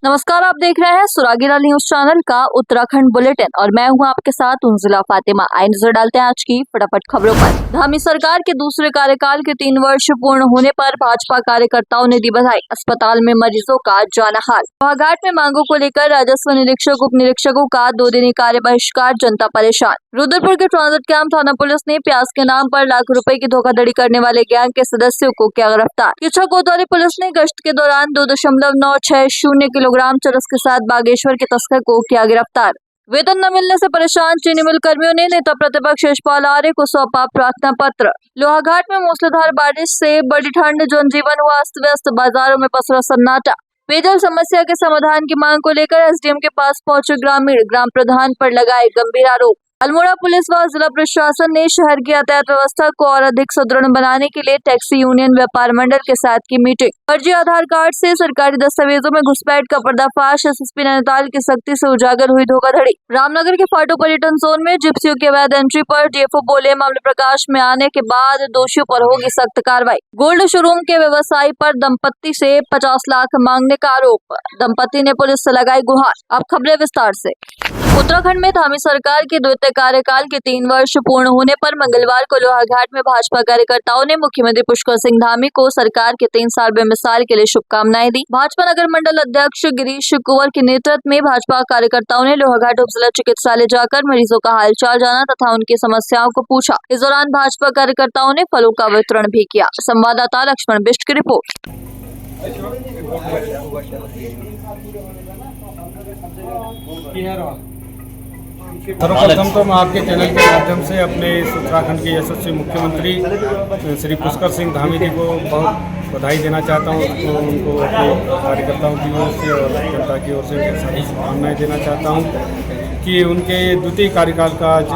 नमस्कार, आप देख रहे हैं सुरागीला न्यूज चैनल का उत्तराखंड बुलेटिन और मैं हूं आपके साथ उनजिला फातिमा। आइए नजर डालते हैं आज की फटाफट खबरों पर। धामी सरकार के दूसरे कार्यकाल के 3 वर्ष पूर्ण होने पर भाजपा कार्यकर्ताओं ने दी बधाई। अस्पताल में मरीजों का जाना हाल। लोहाघाट में मांगों को लेकर राजस्व निरीक्षक उप निरीक्षकों का 2 दिनी कार्य बहिष्कार, जनता परेशान। रुद्रपुर के ट्रांजिट कैंप थाना पुलिस ने प्याज के नाम पर लाख रुपए की धोखाधड़ी करने वाले गैंग के सदस्यों को किया गिरफ्तार। किच्छा कोतवाली पुलिस ने गश्त के दौरान 2.960 किलोग्राम चरस के साथ बागेश्वर के तस्कर को किया गिरफ्तार। वेतन न मिलने से परेशान चीनी मिल कर्मियों ने नेता प्रतिपक्ष यशपाल आर्य को सौंपा प्रार्थना पत्र। लोहाघाट में मूसलाधार बारिश से बड़ी ठंड, जनजीवन हुआ अस्त व्यस्त, बाजारों में पसरा सन्नाटा। पेयजल समस्या के समाधान की मांग को लेकर एसडीएम के पास पहुंचे ग्रामीण, ग्राम प्रधान पर लगाए गंभीर आरोप। अल्मोड़ा पुलिस व जिला प्रशासन ने शहर की यातायात व्यवस्था को और अधिक सुदृढ़ बनाने के लिए टैक्सी यूनियन व्यापार मंडल के साथ की मीटिंग। फर्जी आधार कार्ड से सरकारी दस्तावेजों में घुसपैठ का पर्दाफाश। एसएसपी नैनीताल की सख्ती से उजागर हुई धोखाधड़ी। रामनगर के फाटो पर्यटन जोन में जिप्सियों के अवैध एंट्री पर डीएफओ बोले, मामले प्रकाश में आने के बाद दोषियों पर होगी सख्त कार्रवाई। गोल्ड शोरूम के व्यवसायी पर दंपत्ति से 50 लाख मांगने का आरोप। दंपत्ति ने पुलिस से लगाई गुहार। अब खबरें विस्तार से। उत्तराखंड में धामी सरकार के द्वितीय कार्यकाल के 3 वर्ष पूर्ण होने पर मंगलवार को लोहाघाट में भाजपा कार्यकर्ताओं ने मुख्यमंत्री पुष्कर सिंह धामी को सरकार के 3 साल बेमिसाल के लिए शुभकामनाएं दी। भाजपा नगर मंडल अध्यक्ष गिरीश कुंवर के नेतृत्व में भाजपा कार्यकर्ताओं ने लोहाघाट उप जिला चिकित्सालय जाकर मरीजों का हालचाल जाना तथा उनकी समस्याओं को पूछा। इस दौरान भाजपा कार्यकर्ताओं ने फलों का वितरण भी किया। संवाददाता लक्ष्मण बिष्ट की रिपोर्ट। सर्वप्रथम तो मैं आपके चैनल के माध्यम से अपने इस उत्तराखंड के यशस्वी मुख्यमंत्री श्री पुष्कर सिंह धामी जी को बहुत बधाई देना चाहता हूँ। उनको अपने कार्यकर्ताओं की ओर से और जनता की ओर से सारी शुभकामनाएं देना चाहता हूँ कि उनके द्वितीय कार्यकाल का आज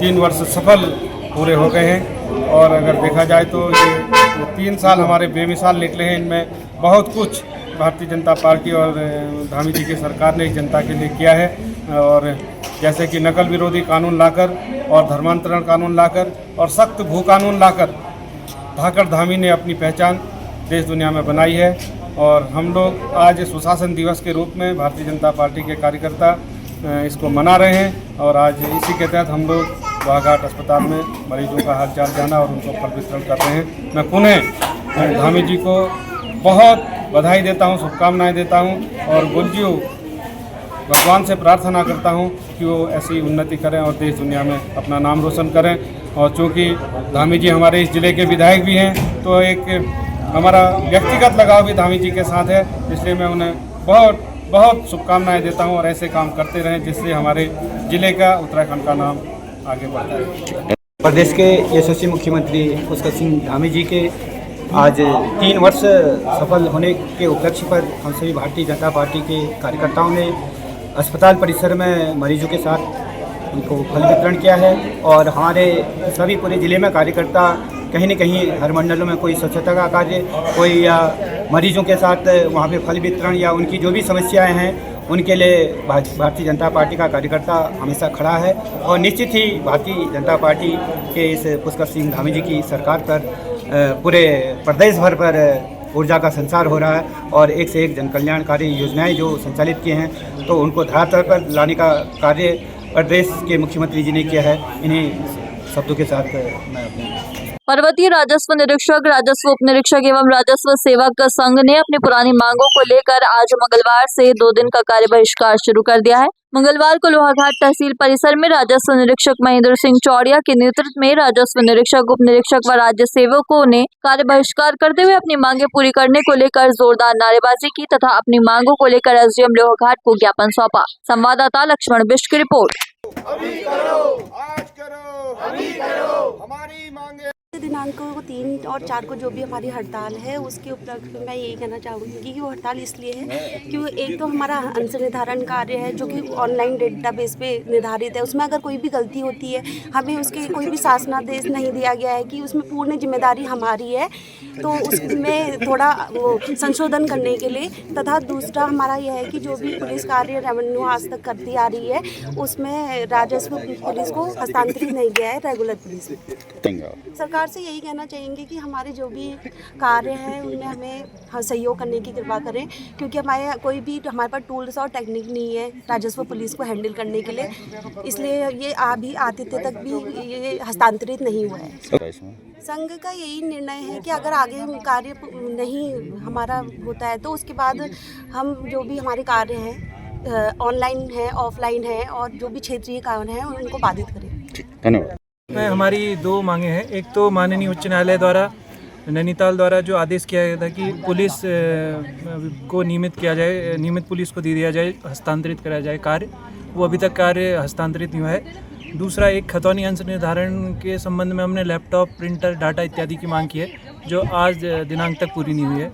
3 वर्ष सफल पूरे हो गए हैं। और अगर देखा जाए तो ये 3 साल हमारे बेमिसाल निकले हैं। इनमें बहुत कुछ भारतीय जनता पार्टी और धामी जी की सरकार ने जनता के लिए किया है। और जैसे कि नकल विरोधी कानून लाकर और धर्मांतरण कानून लाकर और सख्त भू कानून लाकर धाकड़ धामी ने अपनी पहचान देश दुनिया में बनाई है। और हम लोग आज सुशासन दिवस के रूप में भारतीय जनता पार्टी के कार्यकर्ता इसको मना रहे हैं। और आज इसी के तहत हम लोग लोहाघाट अस्पताल में मरीजों का हालचाल जाना और उनको फल वितरण कर रहे हैं। मैं पुनः धामी जी को बहुत बधाई देता हूँ, शुभकामनाएं देता हूँ और गुलजियो भगवान से प्रार्थना करता हूँ कि वो ऐसी उन्नति करें और देश दुनिया में अपना नाम रोशन करें। और चूँकि धामी जी हमारे इस ज़िले के विधायक भी हैं तो एक हमारा व्यक्तिगत लगाव भी धामी जी के साथ है, इसलिए मैं उन्हें बहुत बहुत शुभकामनाएं देता हूँ और ऐसे काम करते रहें जिससे हमारे ज़िले का, उत्तराखंड का नाम आगे बढ़ता है। प्रदेश के यशस्वी मुख्यमंत्री पुष्कर सिंह धामी जी के आज 3 वर्ष सफल होने के उपलक्ष्य पर हम सभी भारतीय जनता पार्टी के कार्यकर्ताओं ने अस्पताल परिसर में मरीजों के साथ उनको फल वितरण किया है। और हमारे सभी पूरे ज़िले में कार्यकर्ता कहीं न कहीं हर मंडलों में कोई स्वच्छता का कार्य, कोई या मरीजों के साथ वहाँ पे फल वितरण या उनकी जो भी समस्याएं हैं उनके लिए भारतीय जनता पार्टी का कार्यकर्ता हमेशा खड़ा है। और निश्चित ही भारतीय जनता पार्टी के इस पुष्कर सिंह धामी जी की सरकार पर पूरे प्रदेश भर पर ऊर्जा का संचार हो रहा है और एक से एक जन कल्याणकारी योजनाएं जो संचालित किए हैं तो उनको धरातल पर लाने का कार्य प्रदेश के मुख्यमंत्री जी ने किया है। इन्हीं शब्दों के साथ मैं अपने पर्वतीय राजस्व निरीक्षक, राजस्व उप निरीक्षक एवं राजस्व सेवक संघ ने अपनी पुरानी मांगों को लेकर आज मंगलवार से 2 दिन का कार्य बहिष्कार शुरू कर दिया है। मंगलवार को लोहाघाट तहसील परिसर में राजस्व निरीक्षक महेंद्र सिंह चौड़िया के नेतृत्व में राजस्व निरीक्षक, उप निरीक्षक व राज्य सेवकों ने कार्य बहिष्कार करते हुए अपनी मांगे पूरी करने को लेकर जोरदार नारेबाजी की तथा अपनी मांगों को लेकर एसडीएम लोहाघाट को ज्ञापन सौंपा। संवाददाता लक्ष्मण बिष्ट की रिपोर्ट। अभी करो, आज करो, अभी करो, हमारी मांगे। दिनांक को 3 और 4 को जो भी हमारी हड़ताल है उसके उपलक्ष्य में मैं यही कहना चाहूँगी कि वो हड़ताल इसलिए है कि वो एक तो हमारा अंश निर्धारण कार्य है जो कि ऑनलाइन डेटाबेस पे निर्धारित है। उसमें अगर कोई भी गलती होती है हमें उसके कोई भी शासनादेश नहीं दिया गया है कि उसमें पूर्ण जिम्मेदारी हमारी है, तो उसमें थोड़ा वो संशोधन करने के लिए। तथा दूसरा हमारा यह है कि जो भी पुलिस कार्य रेवेन्यू आज तक करती आ रही है उसमें राजस्व पुलिस को हस्तांतरित नहीं किया है रेगुलर पुलिस में। सरकार से यही यही कहना चाहेंगे कि हमारे जो भी कार्य हैं उनमें हमें सहयोग करने की कृपा करें, क्योंकि हमारे पास टूल्स और टेक्निक नहीं है राजस्व पुलिस को हैंडल करने के लिए, इसलिए ये अभी आदित्य तक भी ये हस्तांतरित नहीं हुआ है। संघ का यही निर्णय है कि अगर आगे कार्य नहीं हमारा होता है तो उसके बाद हम जो भी हमारे कार्य हैं ऑनलाइन है, ऑफलाइन है और जो भी क्षेत्रीय कार्य हैं उनको बाधित करें। धन्यवाद। में हमारी दो मांगे हैं। एक तो माननीय उच्च न्यायालय द्वारा नैनीताल द्वारा जो आदेश किया गया था कि पुलिस को नियमित पुलिस को दे दिया जाए, हस्तांतरित कराया जाए कार्य, वो अभी तक कार्य हस्तांतरित नहीं हुआ है। दूसरा, एक खतौनी अंश निर्धारण के संबंध में हमने लैपटॉप, प्रिंटर, डाटा इत्यादि की मांग की है, जो आज दिनांक तक पूरी नहीं हुई है।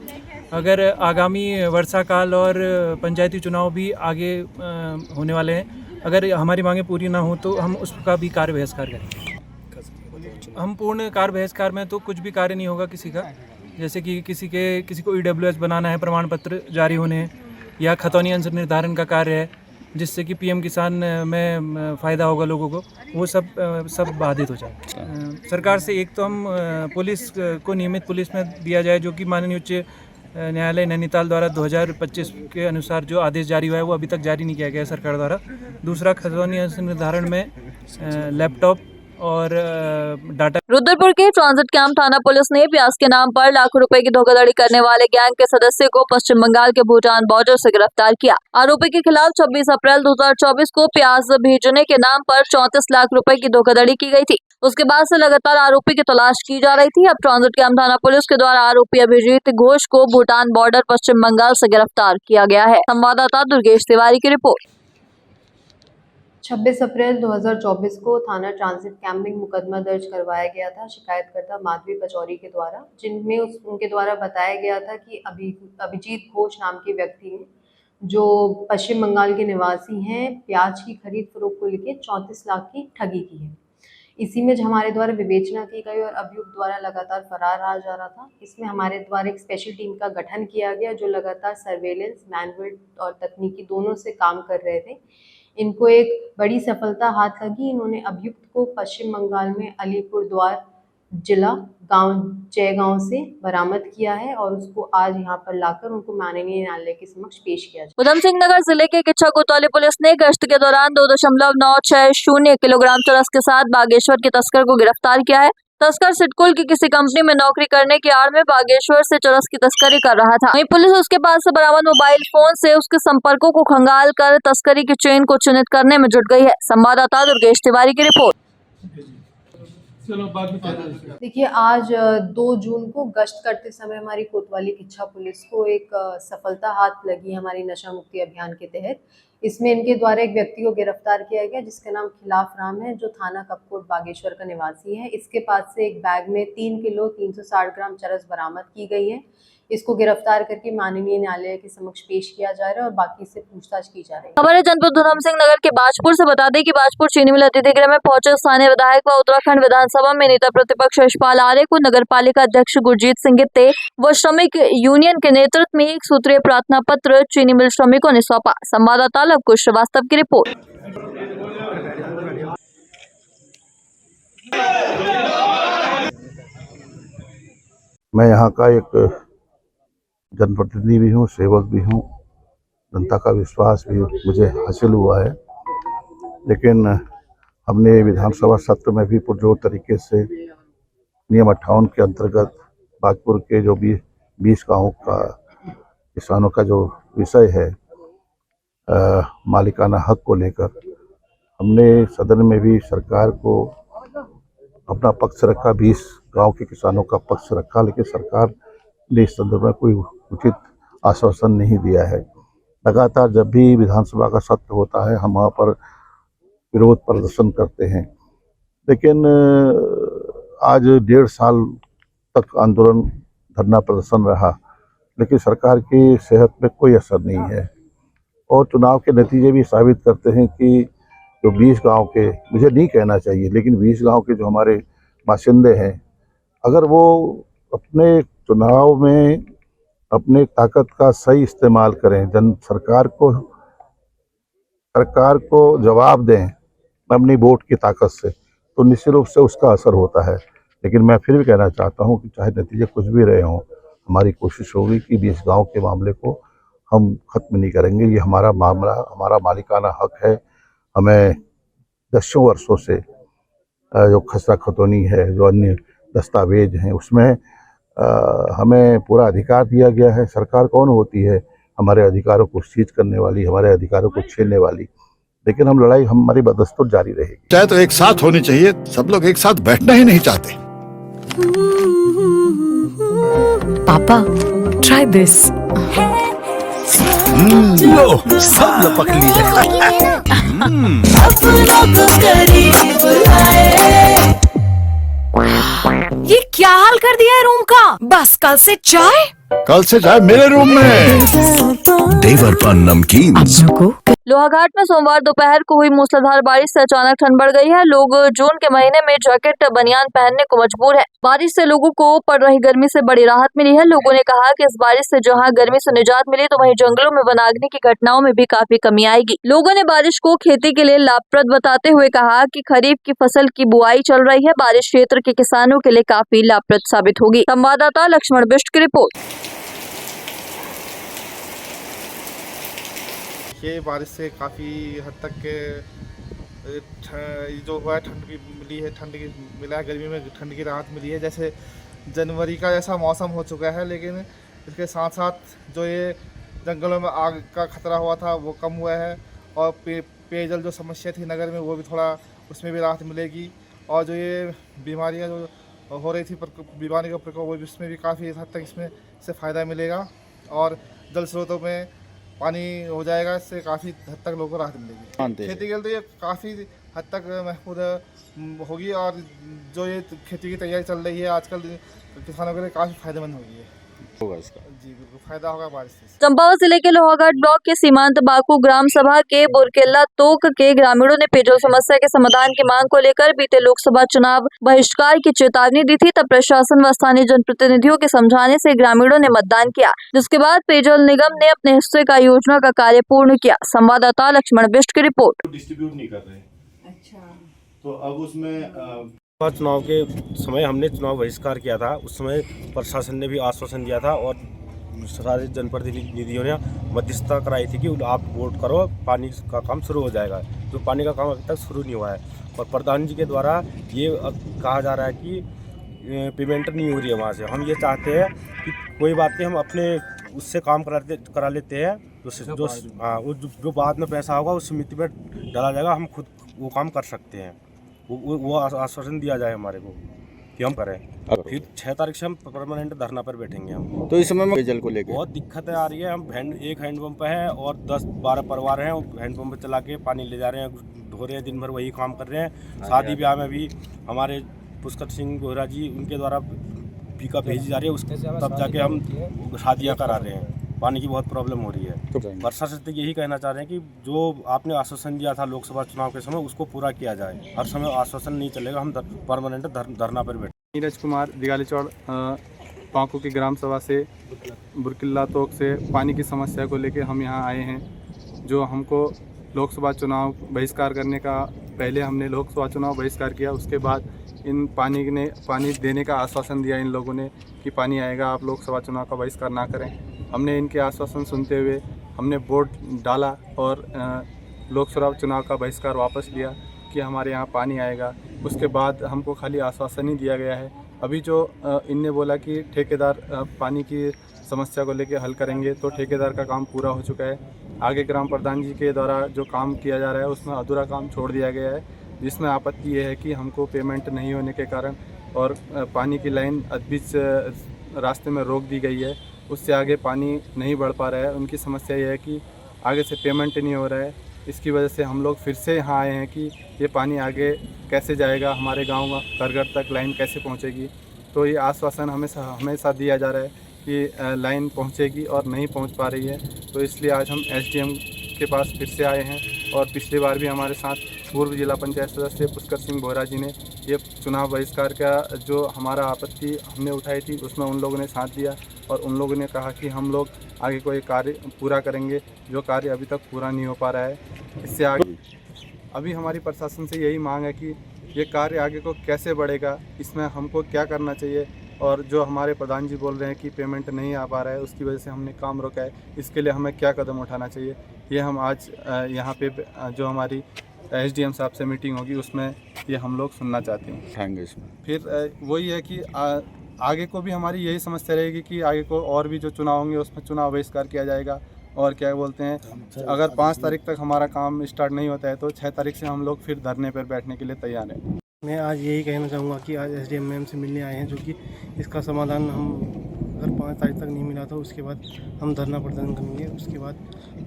अगर आगामी वर्षा काल और पंचायती चुनाव भी आगे होने वाले हैं, अगर हमारी मांगें पूरी ना हो तो हम उसका भी कार्य बहिष्कार करेंगे। हम पूर्ण कार्य बहिष्कार में तो कुछ भी कार्य नहीं होगा किसी का, जैसे कि किसी को EWS बनाना है, प्रमाण पत्र जारी होने हैं, या खतौनी अंश निर्धारण का कार्य है जिससे कि PM किसान में फ़ायदा होगा लोगों को, वो सब बाधित हो जाए। सरकार से एक तो हम पुलिस को नियमित पुलिस में दिया जाए, जो कि माननीय उच्च न्यायालय नैनीताल द्वारा 2025 के अनुसार जो आदेश जारी हुआ है वो अभी तक जारी नहीं किया गया है सरकार द्वारा। दूसरा, खतौनी अंश निर्धारण में लैपटॉप और डाटा। रुद्रपुर के ट्रांजिट कैंप थाना पुलिस ने प्याज के नाम पर लाखों रुपए की धोखाधड़ी करने वाले गैंग के सदस्य को पश्चिम बंगाल के भूटान बॉर्डर से गिरफ्तार किया। आरोपी के खिलाफ 26 अप्रैल 2024 को प्याज भेजने के नाम पर 34 लाख रुपए की धोखाधड़ी की गई थी। उसके बाद से लगातार आरोपी की तलाश की जा रही थी। अब ट्रांजिट कैंप थाना पुलिस के द्वारा आरोपी अभिजीत घोष को भूटान बॉर्डर पश्चिम बंगाल से गिरफ्तार किया गया है। संवाददाता दुर्गेश तिवारी की रिपोर्ट। 26 अप्रैल 2024 को थाना ट्रांजिट कैंप में मुकदमा दर्ज करवाया गया था शिकायतकर्ता माधवी पचौरी के द्वारा, जिनमें उनके द्वारा बताया गया था कि अभिजीत घोष नाम के व्यक्ति हैं जो पश्चिम बंगाल के निवासी हैं, प्याज की खरीद फरोख्त को लेकर 34 लाख की ठगी की है। इसी में हमारे द्वारा विवेचना की गई और अभियुक्त द्वारा लगातार फरार रहा जा रहा था। इसमें हमारे द्वारा एक स्पेशल टीम का गठन किया गया जो लगातार सर्वेलेंस, मैनुअल और तकनीकी दोनों से काम कर रहे थे। इनको एक बड़ी सफलता हाथ लगी। इन्होंने अभियुक्त को पश्चिम बंगाल में अलीपुरद्वार जिला गांव जयगांव से बरामद किया है और उसको आज यहां पर लाकर उनको माननीय न्यायालय के समक्ष पेश किया जाए। उधम सिंह नगर जिले के किच्छा कोतवाली पुलिस ने गश्त के दौरान 2.960 किलोग्राम चरस के साथ बागेश्वर के तस्कर को गिरफ्तार किया है। तस्कर सिडकुल की किसी कंपनी में नौकरी करने की आड़ में बागेश्वर से चरस की तस्करी कर रहा था। वहीं पुलिस उसके पास से बरामद मोबाइल फोन से उसके संपर्कों को खंगाल कर तस्करी की चेन को चिन्हित करने में जुट गई है। संवाददाता दुर्गेश तिवारी की रिपोर्ट। देखिए, आज 2 जून को गश्त करते समय हमारी कोतवाली किच्छा पुलिस को एक सफलता हाथ लगी हमारी नशा मुक्ति अभियान के तहत। इसमें इनके द्वारा एक व्यक्ति को गिरफ्तार किया गया जिसका नाम खिलाफ राम है, जो थाना कपकोट बागेश्वर का निवासी है। इसके पास से एक बैग में 3 किलो 360 ग्राम चरस बरामद की गई है। इसको गिरफ्तार करके माननीय न्यायालय के समक्ष पेश किया जा रहा है और बाकी से पूछताछ की जा रही है। खबर है जनपद उधम सिंह नगर के बाजपुर से। बता दें कि बाजपुर चीनी मिल अतिथि गृह में पहुंचे स्थानीय विधायक व उत्तराखंड विधानसभा में नेता प्रतिपक्ष यशपाल आर्य को नगर पालिका अध्यक्ष गुरजीत सिंह गित्ते व श्रमिक यूनियन के नेतृत्व में एक सूत्रीय प्रार्थना पत्र चीनी मिल श्रमिकों ने सौंपा। संवाददाता लवकुश श्रीवास्तव की रिपोर्ट। मैं यहाँ का एक जनप्रतिनिधि भी हूँ, सेवक भी हूँ। जनता का विश्वास भी मुझे हासिल हुआ है, लेकिन हमने विधानसभा सत्र में भी पुरजोर तरीके से नियम 58 के अंतर्गत बागपुर के जो भी 20 गाँवों का किसानों का जो विषय है मालिकाना हक को लेकर, हमने सदन में भी सरकार को अपना पक्ष रखा, 20 गांव के किसानों का पक्ष रखा, लेकिन सरकार ने इस संदर्भ में कोई उचित आश्वासन नहीं दिया है। लगातार जब भी विधानसभा का सत्र होता है हम वहाँ पर विरोध प्रदर्शन करते हैं, लेकिन आज 1.5 साल तक आंदोलन, धरना प्रदर्शन रहा, लेकिन सरकार की सेहत में कोई असर नहीं है। और चुनाव के नतीजे भी साबित करते हैं कि जो 20 गांव के, मुझे नहीं कहना चाहिए, लेकिन 20 गांव के जो हमारे बाशिंदे हैं, अगर वो अपने चुनाव में अपने ताकत का सही इस्तेमाल करें, सरकार को जवाब दें अपनी वोट की ताकत से, तो निश्चित रूप से उसका असर होता है। लेकिन मैं फिर भी कहना चाहता हूँ कि चाहे नतीजे कुछ भी रहे हों, हमारी कोशिश होगी कि भी इस गांव के मामले को हम खत्म नहीं करेंगे। ये हमारा मामला, हमारा मालिकाना हक है। हमें दसों वर्षों से जो खसरा खतौनी है, जो अन्य दस्तावेज हैं, उसमें हमें पूरा अधिकार दिया गया है। सरकार कौन होती है हमारे अधिकारों को सीज करने वाली, हमारे अधिकारों को छीनने वाली? लेकिन हम लड़ाई हमारी बदस्तूर जारी रहेगी। चाहे तो एक साथ होनी चाहिए, सब लोग एक साथ बैठना ही नहीं चाहते। पापा, try this. लो, सब लपक लिए। ये क्या हाल कर दिया है रूम का? बस कल से चाय। कल से चाय मेरे रूम में। देवर पर नमकीन। लोहाघाट में सोमवार दोपहर को हुई मूसलाधार बारिश से अचानक ठंड बढ़ गई है। लोग जून के महीने में जैकेट बनियान पहनने को मजबूर है। बारिश से लोगों को पड़ रही गर्मी से बड़ी राहत मिली है। लोगों ने कहा कि इस बारिश से जहां गर्मी से निजात मिली, तो वहीं जंगलों में वनाग्नि की घटनाओं में भी काफी कमी आएगी। लोगों ने बारिश को खेती के लिए लाभप्रद बताते हुए कहा कि खरीफ की फसल की बुआई चल रही है। बारिश क्षेत्र के किसानों के लिए काफी लाभप्रद साबित होगी। संवाददाता लक्ष्मण बिष्ट की रिपोर्ट। ये बारिश से काफ़ी हद तक जो हुआ है ठंड भी मिली है, ठंड की मिला है, गर्मी में ठंड की राहत मिली है। जैसे जनवरी का ऐसा मौसम हो चुका है, लेकिन इसके साथ साथ जो ये जंगलों में आग का खतरा हुआ था वो कम हुआ है, और पेयजल जो समस्या थी नगर में वो भी थोड़ा, उसमें भी राहत मिलेगी। और जो ये बीमारियां जो हो रही थी, बीमारी का प्रकोप, वो उसमें भी काफ़ी हद तक इसमें से फ़ायदा मिलेगा। और जल स्रोतों में पानी हो जाएगा, इससे काफ़ी हद तक लोगों को राहत मिलेगी। खेती के लिए तो ये काफ़ी हद तक महफूज होगी, और जो ये खेती की तैयारी चल रही है आजकल किसानों के लिए काफ़ी फायदेमंद होगी होगा इसका। जी बिल्कुल फायदा होगा बारिश से। चंपावत जिले के लोहाघाट ब्लॉक के सीमांत बाकू ग्राम सभा के बुरकेला तोक के ग्रामीणों ने पेयजल समस्या के समाधान की मांग को लेकर बीते लोकसभा चुनाव बहिष्कार की चेतावनी दी थी। तब प्रशासन व स्थानीय जनप्रतिनिधियों के समझाने से ग्रामीणों ने मतदान किया, जिसके बाद पेयजल निगम ने अपने हिस्से का योजना का कार्य पूर्ण किया। संवाददाता लक्ष्मण बिष्ट की रिपोर्ट। डिस्ट्रीब्यूट नहीं कर रहे। अच्छा, तो अब उसमें चुनाव के समय हमने चुनाव बहिष्कार किया था। उस समय प्रशासन ने भी आश्वासन दिया था, और सारे जनप्रतिनिधियों ने मध्यस्थता कराई थी कि आप वोट करो, पानी का काम शुरू हो जाएगा। जो पानी का काम अभी तक शुरू नहीं हुआ है, और प्रधान जी के द्वारा ये कहा जा रहा है कि पेमेंट नहीं हो रही है वहाँ से। हम ये चाहते हैं कि कोई बात नहीं, हम अपने उससे काम करा लेते हैं, जो बाद में पैसा होगा उस समिति में डाला जाएगा, हम खुद वो काम कर सकते हैं। वो आश्वासन दिया जाए हमारे को कि हम करें। फिर 6 तारीख से हम परमानेंट धरना पर बैठेंगे हम। तो इस समय पेयजल को लेकर बहुत दिक्कतें आ रही है। हम एक हैंडपम्प है और 10-12 परिवार हैं, हैंडपम्प चला के पानी ले जा रहे हैं, धो रहे हैं, दिन भर वही काम कर रहे हैं। शादी ब्याह में भी हमारे पुष्कर सिंह गोहरा जी, उनके द्वारा पीका भेजी जा रही है, उसके तब जाके हम शादियाँ करा रहे हैं। पानी की बहुत प्रॉब्लम हो रही है। प्रशासन से यही कहना चाह रहे हैं कि जो आपने आश्वासन दिया था लोकसभा चुनाव के समय, उसको पूरा किया जाए। हर समय आश्वासन नहीं चलेगा, हम परमानेंट धरना पर बैठे। नीरज कुमार दिगाली चौड़ पांकू की ग्राम सभा से बुरकिल्ला तोक से पानी की समस्या को लेकर हम यहाँ आए हैं। जो हमको लोकसभा चुनाव बहिष्कार करने का, पहले हमने लोकसभा चुनाव बहिष्कार किया, उसके बाद इन पानी देने का आश्वासन दिया इन लोगों ने कि पानी आएगा, आप लोकसभा चुनाव का बहिष्कार ना करें। हमने इनके आश्वासन सुनते हुए हमने वोट डाला और लोकसभा चुनाव का बहिष्कार वापस लिया कि हमारे यहाँ पानी आएगा। उसके बाद हमको खाली आश्वासन ही दिया गया है। अभी जो इनने बोला कि ठेकेदार पानी की समस्या को लेकर हल करेंगे, तो ठेकेदार का काम पूरा हो चुका है। आगे ग्राम प्रधान जी के द्वारा जो काम किया जा रहा है उसमें अधूरा काम छोड़ दिया गया है, जिसमें आपत्ति ये है कि हमको पेमेंट नहीं होने के कारण और पानी की लाइन बीच रास्ते में रोक दी गई है, उससे आगे पानी नहीं बढ़ पा रहा है। उनकी समस्या ये है कि आगे से पेमेंट नहीं हो रहा है। इसकी वजह से हम लोग फिर से यहाँ आए हैं कि ये पानी आगे कैसे जाएगा, हमारे गांव में घर घर तक लाइन कैसे पहुँचेगी। तो ये आश्वासन हमेशा दिया जा रहा है कि लाइन पहुँचेगी और नहीं पहुँच पा रही है। तो इसलिए आज हम SDM के पास फिर से आए हैं, और पिछली बार भी हमारे साथ पूर्व जिला पंचायत सदस्य पुष्कर सिंह बोहरा जी ने ये चुनाव बहिष्कार का जो हमारा आपत्ति हमने उठाई थी, उसमें उन लोगों ने साथ दिया, और उन लोगों ने कहा कि हम लोग आगे कोई कार्य पूरा करेंगे, जो कार्य अभी तक पूरा नहीं हो पा रहा है। इससे आगे अभी हमारी प्रशासन से यही मांग है कि ये कार्य आगे को कैसे बढ़ेगा, इसमें हमको क्या करना चाहिए, और जो हमारे प्रधान जी बोल रहे हैं कि पेमेंट नहीं आ पा रहा है उसकी वजह से हमने काम रोका है, इसके लिए हमें क्या कदम उठाना चाहिए, ये हम आज यहाँ पे जो हमारी SDM साहब से मीटिंग होगी उसमें ये हम लोग सुनना चाहते हैं। फिर वही है कि आगे को भी हमारी यही समस्या रहेगी कि आगे को और भी जो चुनाव होंगे उसमें चुनाव बहिष्कार किया जाएगा, और क्या बोलते हैं, अगर 5 तारीख तक हमारा काम स्टार्ट नहीं होता है तो 6 तारीख से हम लोग फिर धरने पर बैठने के लिए तैयार हैं। मैं आज यही कहना चाहूँगा कि आज SDM मैम से मिलने आए हैं, जो कि इसका समाधान हम अगर 5 तारीख तक नहीं मिला तो उसके बाद हम धरना प्रदर्शन करेंगे, उसके बाद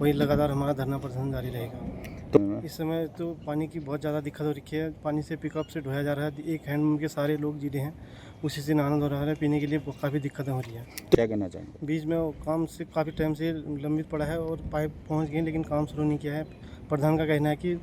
वही लगातार हमारा धरना प्रदर्शन जारी रहेगा। इस समय तो पानी की बहुत ज़्यादा दिक्कत हो रखी है, पानी से पिकअप से ढोया जा रहा है, एक हैंडपम्प के सारे लोग जीते हैं, उसी से नहाना धो रहा है, पीने के लिए काफ़ी दिक्कतें हो रही है। क्या करना चाहेंगे? बीच में काम से काफ़ी टाइम से लंबित पड़ा है और पाइप पहुंच गए लेकिन काम शुरू नहीं किया है। प्रधान का कहना है कि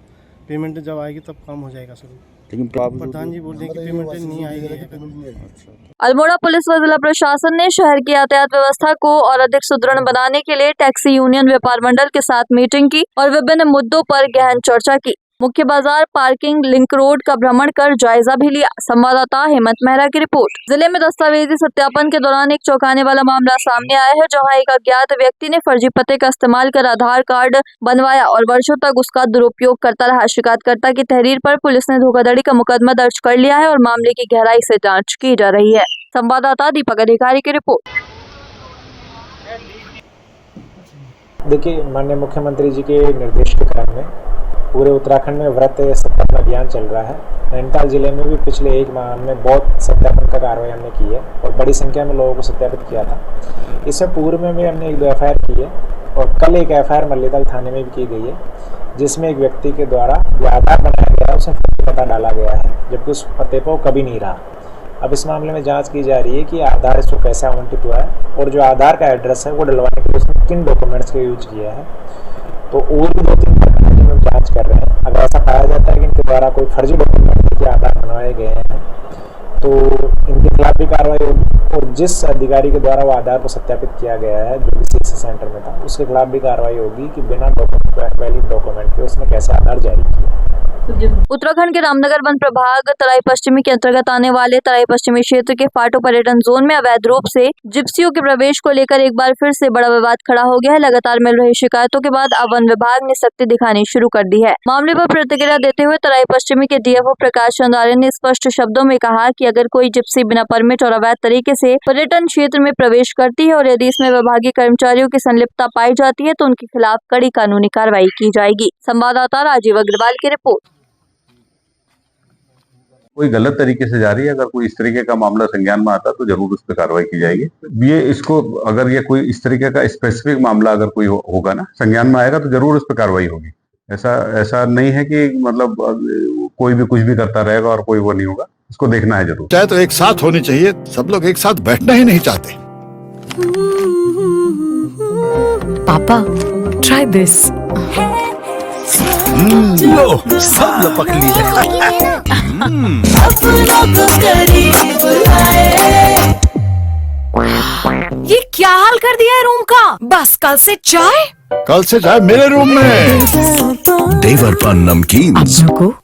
पेमेंट जब आएगी तब काम हो जाएगा शुरू, लेकिन प्रधान जी बोल रहे हैं कि पेमेंट नहीं आएगी। अल्मोड़ा पुलिस व जिला प्रशासन ने शहर की यातायात व्यवस्था को और अधिक सुदृढ़ बनाने के लिए टैक्सी यूनियन व्यापार मंडल के साथ मीटिंग की और विभिन्न मुद्दों पर गहन चर्चा की। मुख्य बाजार, पार्किंग, लिंक रोड का भ्रमण कर जायजा भी लिया। संवाददाता हेमंत मेहरा की रिपोर्ट। जिले में दस्तावेजी सत्यापन के दौरान एक चौंकाने वाला मामला सामने आया है, जहां एक अज्ञात व्यक्ति ने फर्जी पते का इस्तेमाल कर आधार कार्ड बनवाया और वर्षों तक उसका दुरुपयोग करता रहा। शिकायतकर्ता की तहरीर पर पुलिस ने धोखाधड़ी का मुकदमा दर्ज कर लिया है और मामले की गहराई से जाँच की जा रही है। संवाददाता दीपक अधिकारी की रिपोर्ट। देखिए, माननीय मुख्यमंत्री जी के निर्देश के क्रम में पूरे उत्तराखंड में व्रत सत्यापन अभियान चल रहा है। नैनीताल जिले में भी पिछले 1 माह में बहुत सत्यापन का कार्रवाई हमने की है और बड़ी संख्या में लोगों को सत्यापित किया था। इससे पूर्व में भी हमने 1-2 FIR की है और कल एक FIR मल्लीताल थाने में भी की गई है, जिसमें एक व्यक्ति के द्वारा जो आधार बनाया गया है उसमें पता डाला गया है, जबकि उस पते पर वो कभी नहीं रहा। अब इस मामले में जांच की जा रही है कि आधार इसको कैसे आवंटित हुआ है और जो आधार का एड्रेस है वो डलवाने के लिए उसने किन डॉक्यूमेंट्स का यूज किया है। तो और भी 2-3 प्रकार की हम जाँच कर रहे हैं। अगर ऐसा पाया जाता है कि इनके द्वारा कोई फर्जी डॉक्यूमेंट के आधार बनवाए गए हैं तो इनके खिलाफ भी कार्रवाई होगी, और जिस अधिकारी के द्वारा वो आधार को सत्यापित किया गया है जो CSC सेंटर में था उसके खिलाफ भी कार्रवाई होगी कि बिना वैलिड डॉक्यूमेंट के उसने कैसे आधार जारी किया। उत्तराखंड के रामनगर वन प्रभाग तराई पश्चिमी के अंतर्गत आने वाले तराई पश्चिमी क्षेत्र के फाटो पर्यटन जोन में अवैध रूप से जिप्सियों के प्रवेश को लेकर एक बार फिर से बड़ा विवाद खड़ा हो गया है। लगातार मिल रही शिकायतों के बाद अब वन विभाग ने सख्ती दिखानी शुरू कर दी है। मामले पर प्रतिक्रिया देते हुए तराई पश्चिमी के DFO प्रकाश चंद आर्य ने स्पष्ट शब्दों में कहा कि अगर कोई जिप्सी बिना परमिट और अवैध तरीके से पर्यटन क्षेत्र में प्रवेश करती है और यदि इसमें विभागीय कर्मचारियों की संलिप्तता पाई जाती है तो उनके खिलाफ कड़ी कानूनी कार्रवाई की जाएगी। संवाददाता राजीव अग्रवाल की रिपोर्ट। कोई गलत तरीके से जा रही है, अगर कोई इस तरीके का मामला संज्ञान में आता तो जरूर उस पर कार्रवाई की जाएगी। ये इसको अगर ये कोई इस तरीके का स्पेसिफिक मामला अगर कोई होगा ना संज्ञान में आएगा तो जरूर उस पर कार्रवाई होगी। ऐसा नहीं है कि मतलब कोई भी कुछ भी करता रहेगा और कोई वो नहीं होगा, इसको देखना है जरूर। चाहे तो एक साथ होनी चाहिए, सब लोग एक साथ बैठना ही नहीं चाहते। पापा, ट्राई दिस। लो, सब लपक ली है। ये क्या हाल कर दिया है रूम का? बस कल से चाय मेरे रूम में। देवर पान नमकीन।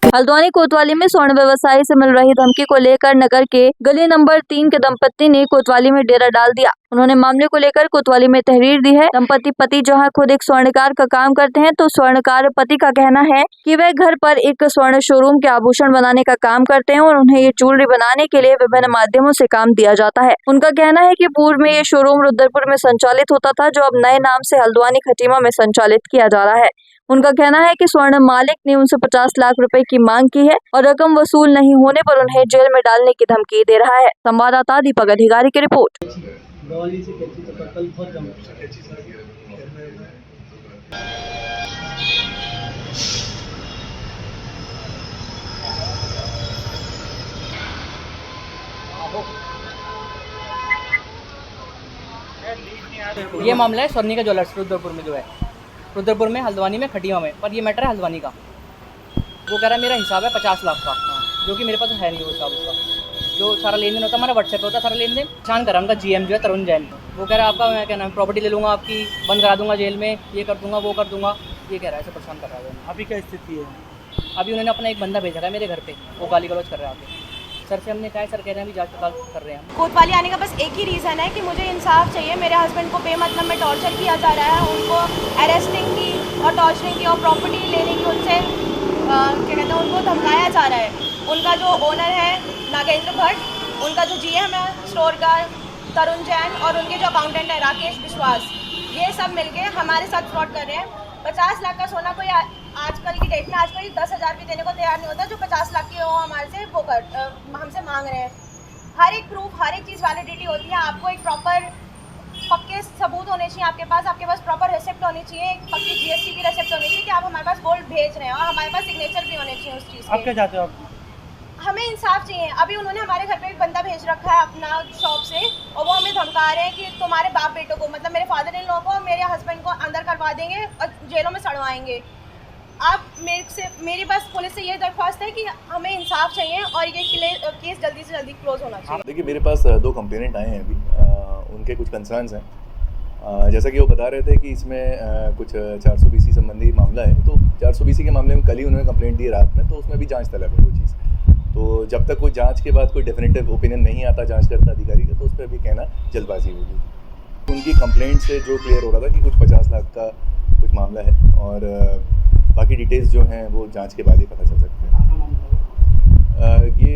हल्द्वानी कोतवाली में स्वर्ण व्यवसायी से मिल रही धमकी को लेकर नगर के गली नंबर 3 के दंपत्ति ने कोतवाली में डेरा डाल दिया। उन्होंने मामले को लेकर कोतवाली में तहरीर दी है। दंपत्ति पति जहां खुद एक स्वर्णकार का काम करते हैं तो स्वर्णकार पति का कहना है कि वह घर पर एक स्वर्ण शोरूम के आभूषण बनाने का काम करते हैं और उन्हें ये ज्वेलरी बनाने के लिए विभिन्न माध्यमों से काम दिया जाता है। उनका कहना है कि पूर्व में ये शोरूम रुद्रपुर में संचालित होता था, जो अब नए नाम से हल्द्वानी खटीमा में संचालित किया जा रहा है। उनका कहना है कि स्वर्ण मालिक ने उनसे 50 लाख रुपए की मांग की है और रकम वसूल नहीं होने पर उन्हें जेल में डालने की धमकी दे रहा है। संवाददाता दीपक अधिकारी की रिपोर्ट। ये मामला है स्वर्णिका ज्वेलर्स रुद्रपुर में, जो है रुद्रपुर में हल्द्वानी में खटीमा में, पर ये मैटर है हल्द्वानी का। वो कह रहा है मेरा हिसाब है 50 लाख का, जो कि मेरे पास है नहीं वो हिसाब उसका। जो सारा लेन देन होता है हमारा व्हाट्सएप होता है, सारा लेन देन पहचान करा उनका GM जो है तरुण जैन। वो कह रहा है आपका मैं क्या नाम प्रॉपर्टी ले लूँगा, आपकी बंद करा दूंगा जेल में, ये कर दूंगा वो कर दूंगा, ये कह रहा है, ऐसे परेशान कर रहा है। अभी क्या स्थिति है? अभी उन्होंने अपना एक बंदा भेजा है मेरे घर पे, वो गाली गलौज कर रहा है आके। सर से हमने कहा है, सर कह रहे हैं अभी जांच पड़ताल कर रहे हैं। कोतवाली आने का बस एक ही रीज़न है कि मुझे इंसाफ चाहिए। मेरे हस्बैंड को बेमतलब में टॉर्चर किया जा रहा है, उनको अरेस्टिंग की और टॉर्चरिंग की और प्रॉपर्टी लेने की उनसे क्या कहते हैं उनको धमकाया जा रहा है। उनका जो ओनर है नागेंद्र भट्ट, उनका जो जीएम है स्टोर का तरुण जैन और उनके जो अकाउंटेंट है राकेश विश्वास, ये सब मिलके हमारे साथ फ्रॉड कर रहे हैं। 50 लाख का सोना कोई आजकल की डेट में आज कोई 10,000 भी देने को तैयार नहीं होता, जो 50 लाख की वो हमारे से वो हमसे मांग रहे हैं। हर एक प्रूफ, हर एक चीज़ वैलिडिटी होती है। आपको एक प्रॉपर पक्के सबूत होने चाहिए आपके पास प्रॉपर रेसिप्ट होनी चाहिए, एक पक्की जीएसटी की रेसिप्ट होनी चाहिए कि आप हमारे पास गोल्ड भेज रहे हैं, और हमारे पास सिग्नेचर भी होने चाहिए उस चीज़ के। आप क्या चाहते हो? आप हमें इंसाफ चाहिए। अभी उन्होंने हमारे घर पे एक बंदा भेज रखा है अपना शॉप से, और वो हमें धमका रहे हैं कि तुम्हारे बाप बेटों को, मतलब मेरे फादर इन लॉ को, मेरे हस्बैंड को अंदर करवा देंगे और जेलों में सड़वाएंगे। आप मेरे पास पुलिस से ये दरख्वास्त है कि हमें इंसाफ चाहिए और ये केस जल्दी से जल्दी क्लोज होना चाहिए। देखिए, मेरे पास 2 कंप्लेनेंट आए हैं अभी, उनके कुछ कंसर्न्स हैं। जैसा कि वो बता रहे थे कि इसमें कुछ 420 संबंधी मामला है, तो 420 के मामले में कल ही उन्होंने कंप्लेंट दी रात में, तो उसमें भी जांच तलब है वो चीज़। तो जब तक कोई जांच के बाद कोई डेफिनेटिव ओपिनियन नहीं आता जांचकर्ता अधिकारी का, तो उस पर भी कहना जल्दबाजी होगी। उनकी कंप्लेंट से जो क्लियर हो रहा था कि कुछ 50 लाख का कुछ मामला है, और बाकी डिटेल्स जो हैं वो जांच के बाद ही पता चल सकते हैं। ये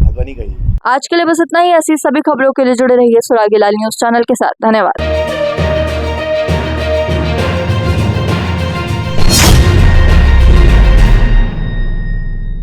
हल्द्वानी का ही है। आज के लिए बस इतना ही। ऐसी सभी खबरों के लिए जुड़े रहिए सुरागी लाल न्यूज़ चैनल के साथ। धन्यवाद।